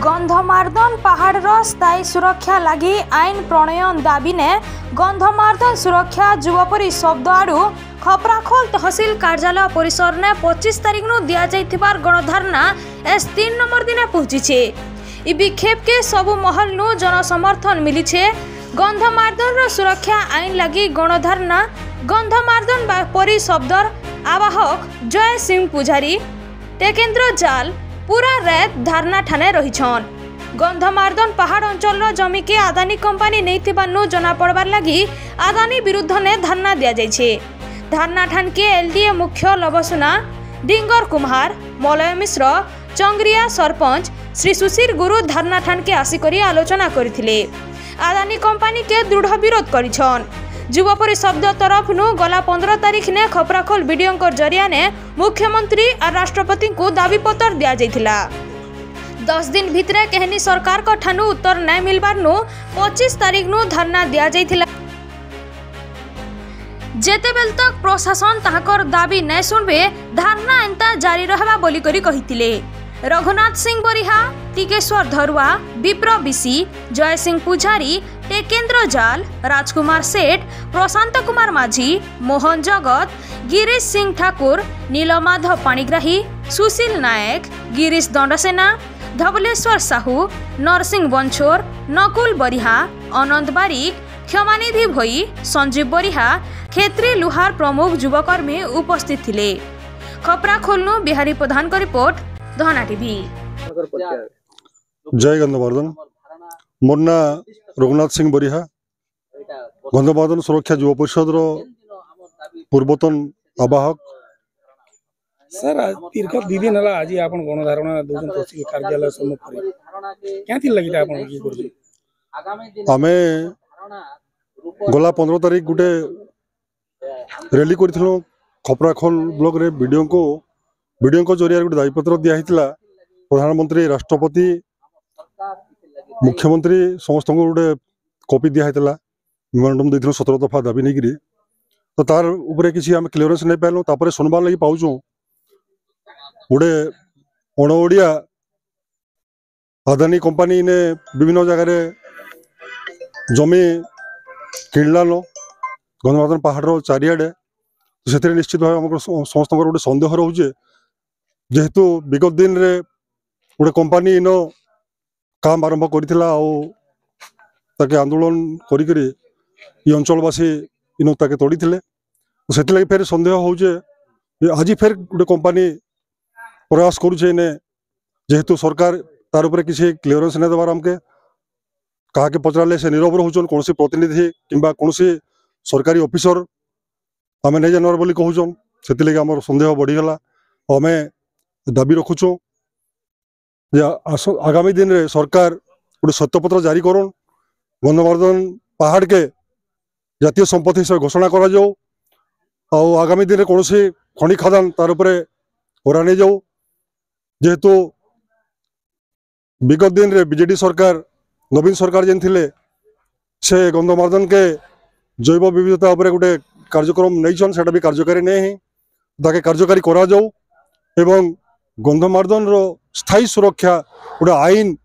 गंधमार्दन पहाड़ स्थायी सुरक्षा लगी आईन प्रणयन दाबी ने गंधमार्दन सुरक्षा युवपरी शब्द आड़ू खपराखोल तहसील कार्यालय परिसर ने 25 तारीख नु दिया जाइथिबार गणधारणा एस 3 नंबर दिन पहुंची इ विक्षेप के सबु महल नु जनसमर्थन मिली छे। गंधमार्दन रो सुरक्षा आईन लगी गणधारणा गंधमार्दन परी शब्दर आवाहक जय सिंह पुजारी टेकेन्द्र जाल पूरा रात धारणा ठाने रहीछन। गंधमार्दन पहाड़ अंचल जमी के आदानी कंपनी नहीं जना पड़बार लगी आदानी विरुद्ध ने धारणा दिया जाइछे। धारणा ठान के एलडीए मुख्य लबसुना डिंगर कुमार मलय मिश्र चंग्रिया सरपंच श्री सुशीर गुरु धारणा ठान के आसिकरी आलोचना करथिले। आदानी कंपनी के दृढ़ विरोध करिछन। युवपरी शब्द तरफ नु गला 15 तारीख ने खपराखोल वीडियो जरिया ने मुख्यमंत्री और राष्ट्रपति को दाबी पत्र दिया जाइथिला। 10 दिन भितरे कहनी सरकार को ठानु उत्तर नहीं मिलबार नु 25 तारीख नु धरना दिया जाइथिला। जेतेबेल तक प्रशासन ताहाकर दाबी नहीं सुनबे धरना एंता जारी रहबा बोली करी कहिथिले। रघुनाथ सिंह बरिहा टिकेश्वर धरुआ विप्र बिसी जय सिंह पुजारी टेकेन्द्र जाल राजकुमार सेठ प्रशांत कुमार माझी मोहन जगत गिरीश सिंह ठाकुर नीलमाधव पाणिग्राही सुशील नायक गिरीश दंडसेना धवलेश्वर साहू नरसिंह बंछोर नकुल बरिहा अनंत बारिक क्षमानिधि भोई संजीव बरिहा खेत्री लुहार प्रमुख युवकर्मी उपस्थित थिले। खपराखोल बिहारी प्रधान का रिपोर्ट धना टीवी। जय गंधमार्दन मोर ना रघुनाथ सिंह बरिहा गंधमार्दन सुरक्षा युवा परिषद पूर्वतन आवाहक। सर दीर्घ 2 दिन है आज आप गणधारणा दूसरे तहसील कार्यालय सम्मुख क्या लगे आमे गला 15 तारीख गोटे रैली कर खपराखोल ब्लॉक रे वीडियो जरिया गोटे दायीपत्र दिया प्रधानमंत्री राष्ट्रपति मुख्यमंत्री समस्त गोटे कॉपी दिया मेमोरेंडम देथिलु 17 दफा दाबी नहीं तो तार उपरे किसी आम क्लियरेंस नहीं पाइलु। तापर सुनबार लगी पाऊँ गोटे अणओडिया आदानी कंपनी ने विभिन्न जगार जमी किणलान गंधमार्दन पहाड़ चारिआडे से निश्चित भाव समस्त गोटे सन्देह रोचे जेहेतु विगत दिन रे गोटे कंपनी इन काम आरंभ करथिला ताके आंदोलन करी अंचलवासी इन ताके तोड़ी से फेर सन्देह होचे आज फेर गोटे कंपनी प्रयास करुचे इने जेहेतु सरकार तार उपरे किसी क्लियरेंस नहीं देवार आमके क्या पचारे से नीरव रोचन कौन प्रतिनिधि किंबा कौन सरकारी ऑफिसर आम नहीं जानवर बोली कहून से आम सन्देह बढ़ीगला। आम दाबी रखुचु आगामी दिन रे सरकार गोटे सत्यपत्र जारी करन गंधमार्दन पहाड़ के जातीय संपत्ति हिसाब घोषणा करा जाओ आगामी दिन रे कौन खनि खदान तार उपरे होरा नहीं जाओ जेहेतु विगत दिन रे बीजेडी सरकार नवीन सरकार जेन थिले से गंधमार्दन के जैव विविधता उपरे गोटे कार्यक्रम नहीं सेटा भी कार्यकारी नहीं ताके कार्यकारी करा जाओ एवं गंधमार्दन रो स्थायी सुरक्षा गोटे आईन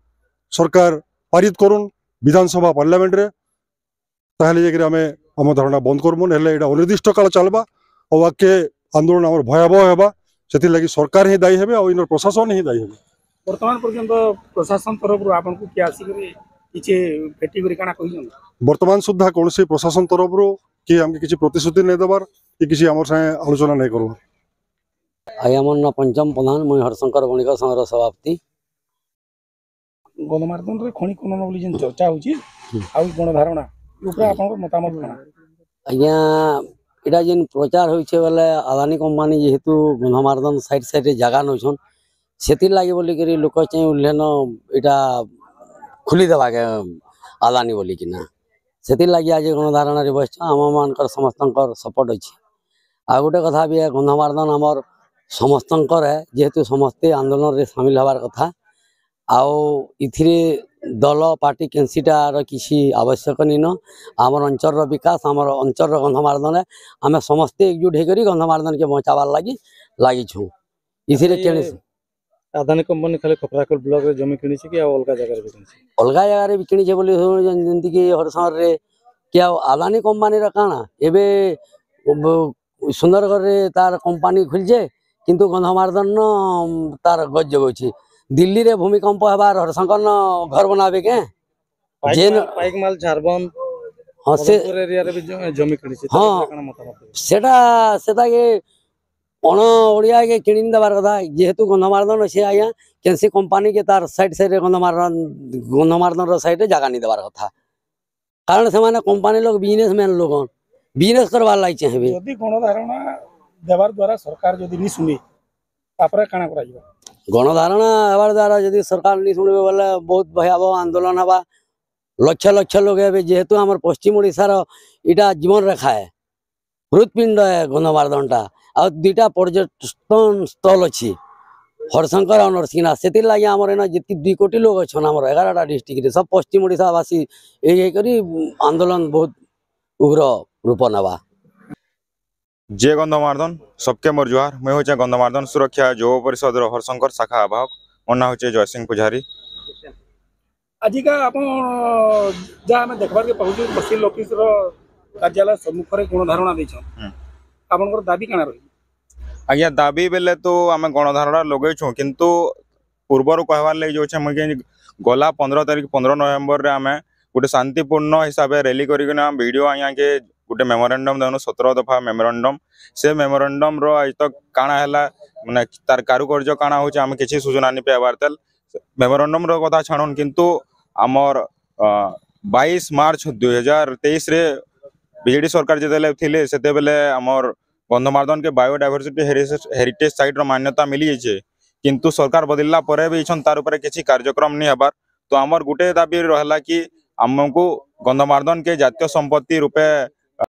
सरकार पारित करुन विधानसभा पार्लियामेंट रे ताहले जे आमे आम धारणा बंद करमु नेले एटा अनिर्दिष्ट काल चलबा और आके आंदोलन आमर भयावह हेबा सेति लागि सरकार ही दायी हेबे और इन प्रशासन ही दायी हेबे। वर्तमान पर्यंत प्रशासन तरफ रो आपन को क्या आसी किछि भेटी करी काना कहियो वर्तमान सुद्धा कौन प्रशासन तरफ रो कि हमके किछि प्रतिश्रुति नहीं देबार कि किछि हमर संगे आलोचना नहीं करबार। आया मोर ना पंचम प्रधान मुई हरशंकर बणिक संघर सभापति। गंधमार्दन रे खनि खनन बोली जेन चर्चा होची आ गणधारणा ऊपर आपन मतामत बना आज्ञा एटा जेन प्रचार होइछे बेले आदानी कंपनी जेहेतु गंधमार्दन साइड साइड रे जगह नछन सेति लागि बोली करी लोक चाहिँ उल्लेन एटा खुली देबा के आदानी बोली कि ना सेति लागि आज गणधारणा रे बस आम मानकर समस्तंकर सपोर्ट अछि। आ गोटे कथा भी है गंधमार्दन आमर समस्तंकर है जेहेतु समस्ते आंदोलन रे शामिल हबार कथा आओ इथिरे दल पार्टी केनसीटार किसी आवश्यक नहीं न आमर अंचल विकास आमर अंचल गंधमार्दन है आम समस्ते एकजुट होकर गंधमार्दन के बचावार लगी छू इथिरे ଆଦାନୀ କମ୍ପାନୀ ଖାଲି ଖପରାଖୋଲ ବ୍ଲକରେ ଜମି କିଣିଛି କି ଆଉ ଅଲଗା ଜାଗାରେ ବି କିଣିଛି? ଅଲଗା ଜାଗାରେ ବି କିଣିଛେ ବୋଲି ଯେମିତିକି ହରିଶଙ୍କରରେ କି ଆଉ ଆଦାନୀ କମ୍ପାନୀର କାଣା ଏବେ ସୁନ୍ଦରଗଡ଼ରେ ତାର କମ୍ପାନୀ ଖୋଲିଛେ କିନ୍ତୁ ଗନ୍ଧମାର୍ଦ୍ଦନ ତାର ଗଜ ଯୋଗାଉଛି। ଦିଲ୍ଲୀରେ ଭୂମିକମ୍ପ ହେବାର ହରିଶଙ୍କର ଘର ବନାବେ କେ ପାଇକମାଲ ଝାରବନ୍ଦ ହଁ ସେ ଏରିଆରେ ବି ଜମି କିଣିଛି। ହଁ। କାଣା ମତାମତ? ସେଟାକେ ଅଣ ଓଡ଼ିଆକେ କିଣି ଦେବାର କଥା ଯେହେତୁ ଗନ୍ଧମାର୍ଦ୍ଦନ ଅଛି ଆଜ୍ଞା କେନ୍ସି କମ୍ପାନୀ କେ ତାର ସାଇଡରେ ଗନ୍ଧମାର୍ଦ୍ଦନର ସାଇଡରେ ଜାଗା ନି ଦେବାର କଥା କାରଣ ସେମାନେ କମ୍ପାନୀ ଲୋକ ବିଜନେସମ୍ୟାନ ଲୋକ ବିଜନେସ করবার লাগি চাইবে। যদি গণধারণা দেওয়ার দ্বারা সরকার যদি নি শুনে তারপরে কাଣା করা যাবে? গণধারণা হবার দ্বারা যদি সরকার নি শুনবে বলে বহুত ভয়াবহ আন্দোলন হবা লক্ষ লক্ষ লোক হবে যেহেতু আমার পশ্চিম ওড়িশার এটা জীবন রেখা হৃৎপিণ্ড গন্ধমার্দ্দনটা আর দুইটা পর্যটন স্থল অছি হরিশঙ্কর আর নরসিংহনাথ সেতির লাগে আমার এনে যেতি 2 কোটি লোক অছন আমার 11টা ডিস্ট্রিক্টরে সব পশ্চিম ওড়িশাবাসী এই করি আন্দোলন বহুত उग्र रूप नवा। जय गंधमार्दन सबके मोर जुहार मैं हूँ गंधमार्दन सुरक्षा युव परिषद हरशंकर शाखा आवाहक मोर ना हूँ जयसिंह पुजारी। आजिका आपण जहाँ आम देखबार के पाऊँ तहसिल ऑफिस कार्यालय सम्मुख में गणधारणा आपनकर दाबी काना रही? आज्ञा दाबी बेले तो आम गणधारणा लगे किंतु पूर्वर कहबार लगे जो मुझे गला 15 तारीख 15 नवेम्बर रे आम गोटे शांतिपूर्ण हिसाब से रैली करके वीडियो आज्ञा के गोटे मेमोरेंडम देनु 17 दफा मेमोरेंडम से मेमोरेंडम रो आज तक काना हैला माने तार कारुकार्य काना होचे आम किसी सूचना नहीं पाइबार तेल मेमोरेंडम रो कथा छाणन किंतु आमर 22 मार्च 2023 रे बीजेडी सरकार जेतेले थिले सेते बेले आमर गंधमार्दन के बायोडायवर्सिटी हेरिटेज साइट रो मान्यता मिली जाइए किंतु सरकार बदलला परे भी तार ऊपर किसी कार्यक्रम नहीं हबार तो आमर गोटे दाबी रहला कि आमको गंधमार्दन के जातीय संपत्ति रूपे